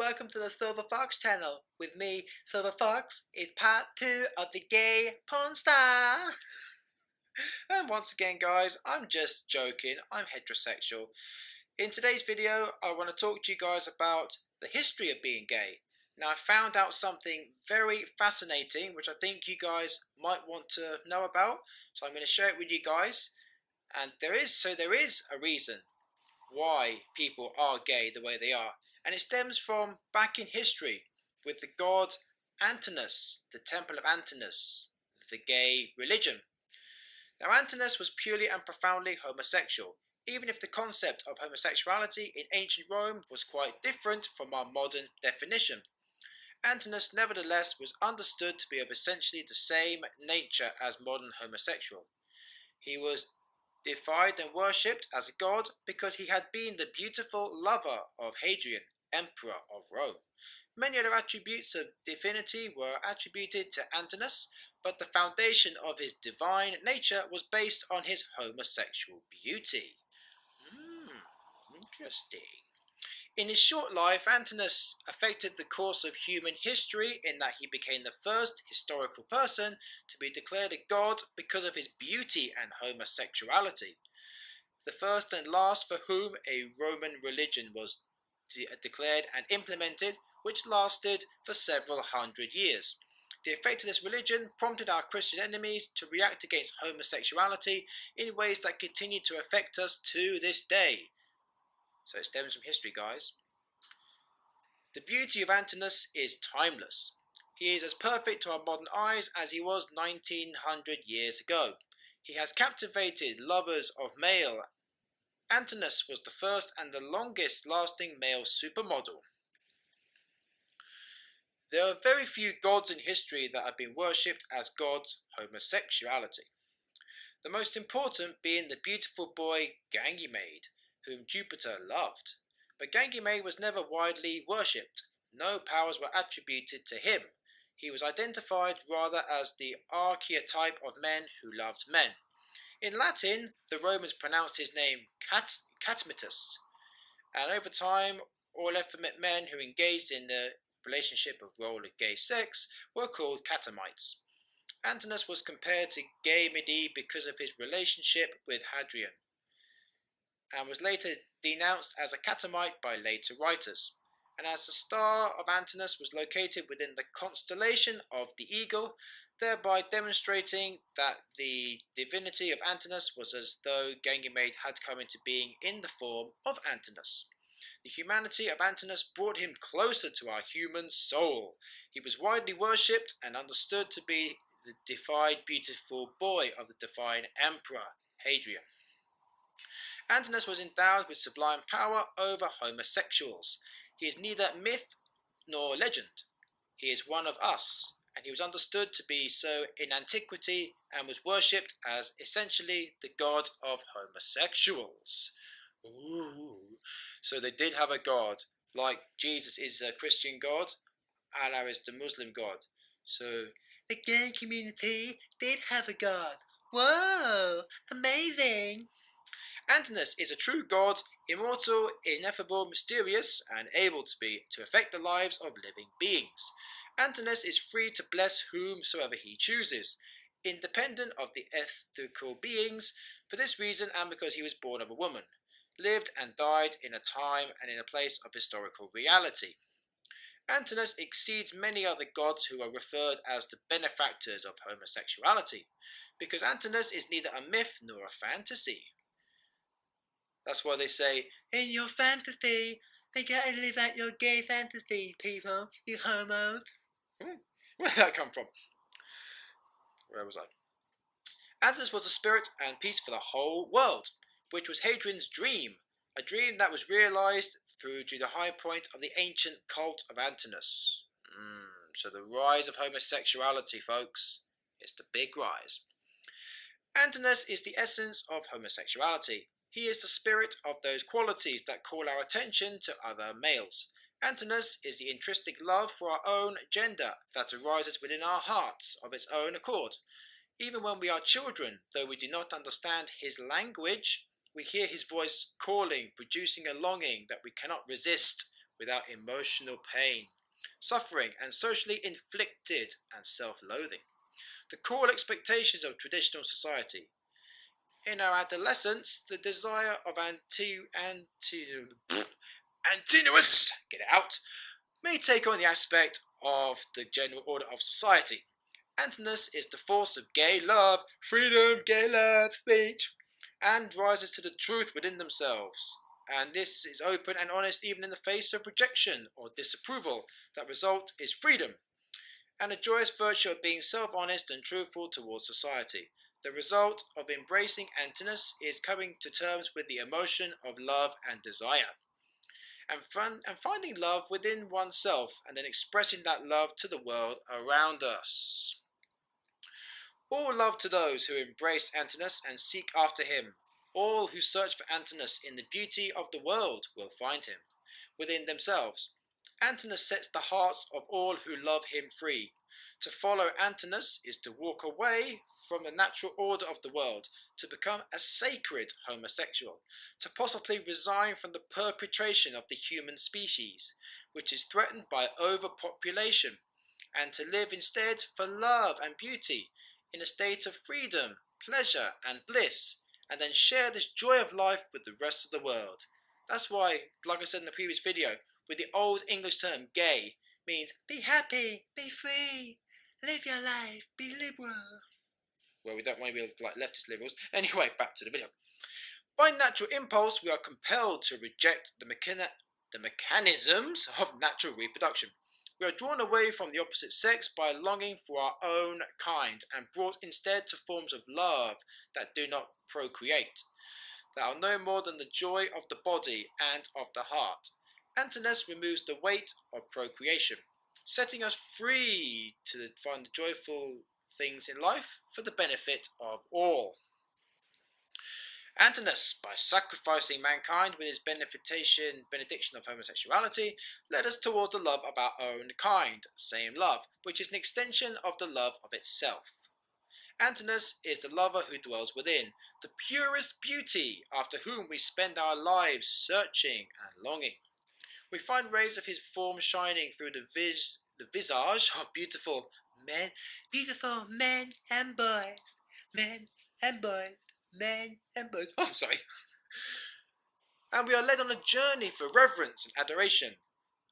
welcome to the Silver Fox channel. With me, Silver Fox, is part 2 of the gay porn star. And once again guys, I'm just joking, I'm heterosexual. In today's video, I want to talk to you guys about the history of being gay. Now I found out something very fascinating, which I think you guys might want to know about. So I'm going to share it with you guys. And there is a reason why people are gay the way they are. And it stems from back in history with the god Antinous, the Temple of Antinous, the gay religion. Now Antinous was purely and profoundly homosexual, even if the concept of homosexuality in ancient Rome was quite different from our modern definition. Antinous nevertheless was understood to be of essentially the same nature as modern homosexual. He was deified and worshipped as a god because he had been the beautiful lover of Hadrian, Emperor of Rome. Many other attributes of divinity were attributed to Antinous, but the foundation of his divine nature was based on his homosexual beauty. Interesting. In his short life, Antinous affected the course of human history in that he became the first historical person to be declared a god because of his beauty and homosexuality. The first and last for whom a Roman religion was declared and implemented, which lasted for several hundred years. The effect of this religion prompted our Christian enemies to react against homosexuality in ways that continue to affect us to this day. So it stems from history, guys. The beauty of Antinous is timeless. He is as perfect to our modern eyes as he was 1900 years ago. He has captivated lovers of male. Antinous was the first and the longest lasting male supermodel. There are very few gods in history that have been worshipped as gods' homosexuality. The most important being the beautiful boy Ganymede, whom Jupiter loved. But Ganymede was never widely worshipped. No powers were attributed to him. He was identified rather as the archetype of men who loved men. In Latin, the Romans pronounced his name Catmetus, and over time, all effeminate men who engaged in the relationship of role of gay sex were called catamites. Antinous was compared to Ganymede because of his relationship with Hadrian, and was later denounced as a catamite by later writers. And as the star of Antinous was located within the constellation of the Eagle, thereby demonstrating that the divinity of Antinous was as though Ganymede had come into being in the form of Antinous. The humanity of Antinous brought him closer to our human soul. He was widely worshipped and understood to be the deified beautiful boy of the divine emperor, Hadrian. Antinous was endowed with sublime power over homosexuals. He is neither myth nor legend. He is one of us, and he was understood to be so in antiquity and was worshipped as essentially the god of homosexuals. Ooh. So they did have a god, like Jesus is a Christian god, Allah is the Muslim god. So the gay community did have a god. Whoa, amazing! Antinous is a true god, immortal, ineffable, mysterious, and able to affect the lives of living beings. Antinous is free to bless whomsoever he chooses, independent of the ethical beings, for this reason and because he was born of a woman, lived and died in a time and in a place of historical reality. Antinous exceeds many other gods who are referred as the benefactors of homosexuality, because Antinous is neither a myth nor a fantasy. That's why they say, in your fantasy, you gotta live out your gay fantasy, people, you homos. Where did that come from? Where was I? Antinous was a spirit and peace for the whole world, which was Hadrian's dream, a dream that was realised through to the high point of the ancient cult of Antinous. So the rise of homosexuality, folks, it's the big rise. Antinous is the essence of homosexuality. He is the spirit of those qualities that call our attention to other males. Antinous is the intrinsic love for our own gender that arises within our hearts of its own accord. Even when we are children, though we do not understand his language, we hear his voice calling, producing a longing that we cannot resist without emotional pain, suffering, and socially inflicted and self-loathing. The core expectations of traditional society. In our adolescence, the desire of Antinous, get it out, may take on the aspect of the general order of society. Antinous is the force of gay love, freedom, gay love, speech, and rises to the truth within themselves. And this is open and honest even in the face of rejection or disapproval. That result is freedom, and a joyous virtue of being self-honest and truthful towards society. The result of embracing Antinous is coming to terms with the emotion of love and desire, and finding love within oneself, and then expressing that love to the world around us. All love to those who embrace Antinous and seek after him. All who search for Antinous in the beauty of the world will find him within themselves. Antinous sets the hearts of all who love him free. To follow Antinous is to walk away from the natural order of the world, to become a sacred homosexual, to possibly resign from the perpetration of the human species, which is threatened by overpopulation, and to live instead for love and beauty, in a state of freedom, pleasure, and bliss, and then share this joy of life with the rest of the world. That's why, like I said in the previous video, with the old English term gay, means be happy, be free, live your life, be liberal. Well, we don't want to be like leftist liberals. Anyway, back to the video. By natural impulse, we are compelled to reject the mechanisms of natural reproduction. We are drawn away from the opposite sex by longing for our own kind, and brought instead to forms of love that do not procreate, that are no more than the joy of the body and of the heart. Antinous removes the weight of procreation, setting us free to find the joyful things in life for the benefit of all. Antinous, by sacrificing mankind with his benediction of homosexuality, led us towards the love of our own kind, same love, which is an extension of the love of itself. Antinous is the lover who dwells within, the purest beauty, after whom we spend our lives searching and longing. We find rays of his form shining through the visage of beautiful men and boys, men and boys. Oh, sorry. And we are led on a journey for reverence and adoration.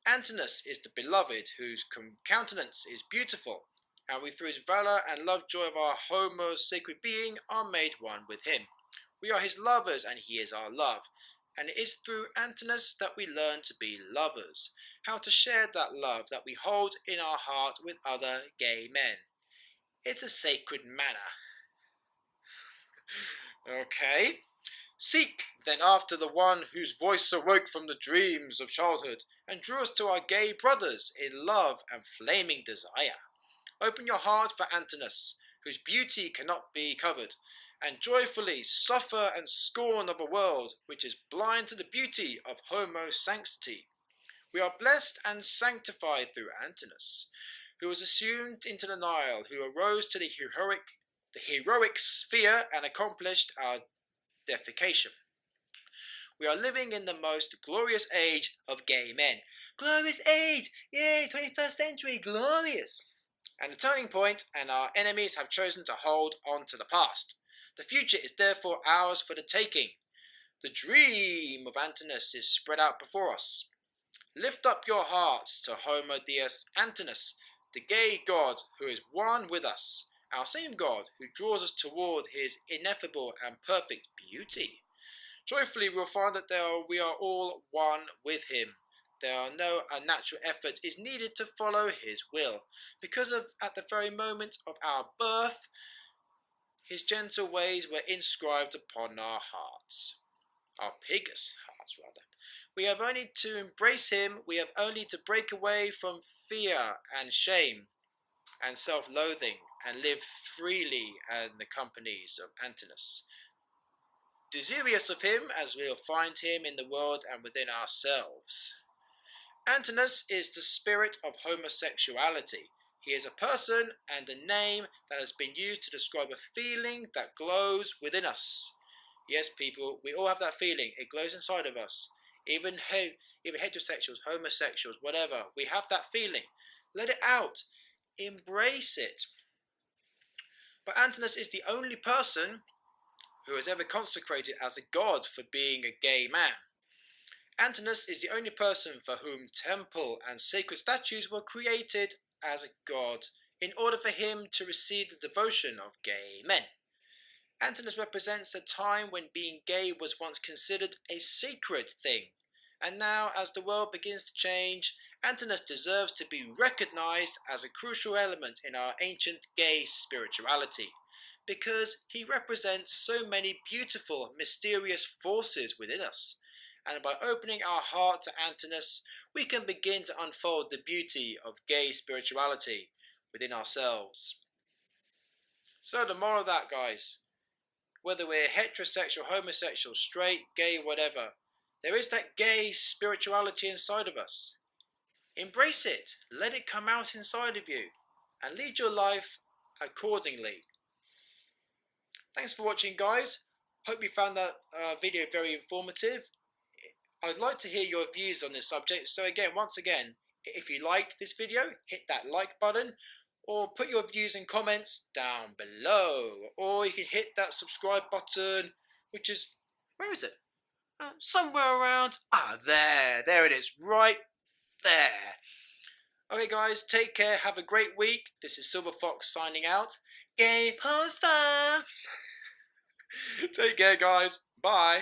Antinous is the beloved, whose countenance is beautiful, and we, through his valour and love joy of our homo sacred being, are made one with him. We are his lovers, and he is our love. And it is through Antinous that we learn to be lovers, how to share that love that we hold in our heart with other gay men. It's a sacred manner. Okay. Seek then after the one whose voice awoke from the dreams of childhood and drew us to our gay brothers in love and flaming desire. Open your heart for Antinous, whose beauty cannot be covered, and joyfully suffer and scorn of a world which is blind to the beauty of homo sanctity. We are blessed and sanctified through Antinous, who was assumed into the Nile, who arose to the heroic sphere and accomplished our deification. We are living in the most glorious age of gay men. Glorious age! Yay, 21st century, glorious! And the turning point, and our enemies have chosen to hold on to the past. The future is therefore ours for the taking. The dream of Antinous is spread out before us. Lift up your hearts to Homo Deus Antinous, the gay God who is one with us, our same God who draws us toward his ineffable and perfect beauty. Joyfully we will find that we are all one with him. No unnatural effort is needed to follow his will, because at the very moment of our birth, his gentle ways were inscribed upon our hearts. Our pigous hearts, rather. We have only to embrace him, we have only to break away from fear and shame and self-loathing, and live freely in the companies of Antinous. Desirous of him as we'll find him in the world and within ourselves. Antinous is the spirit of homosexuality. He is a person and a name that has been used to describe a feeling that glows within us. Yes, people, we all have that feeling. It glows inside of us. even heterosexuals, homosexuals, whatever. We have that feeling. Let it out. Embrace it. But Antinous is the only person who was ever consecrated as a god for being a gay man. Antinous is the only person for whom temple and sacred statues were created as a god in order for him to receive the devotion of gay men. Antinous represents a time when being gay was once considered a sacred thing, and now as the world begins to change, Antinous deserves to be recognized as a crucial element in our ancient gay spirituality, because he represents so many beautiful, mysterious forces within us, and by opening our heart to Antinous, we can begin to unfold the beauty of gay spirituality within ourselves. So the moral of that, guys, whether we're heterosexual, homosexual, straight, gay, whatever, there is that gay spirituality inside of us. Embrace it, let it come out inside of you, and lead your life accordingly. Thanks for watching, guys. Hope you found that video very informative. I'd like to hear your views on this subject, so once again, if you liked this video, hit that like button, or put your views and comments down below, or you can hit that subscribe button, which is, where is it? Somewhere around, there it is, right there. Okay guys, take care, have a great week. This is Silver Fox signing out. Game over. Take care guys, bye.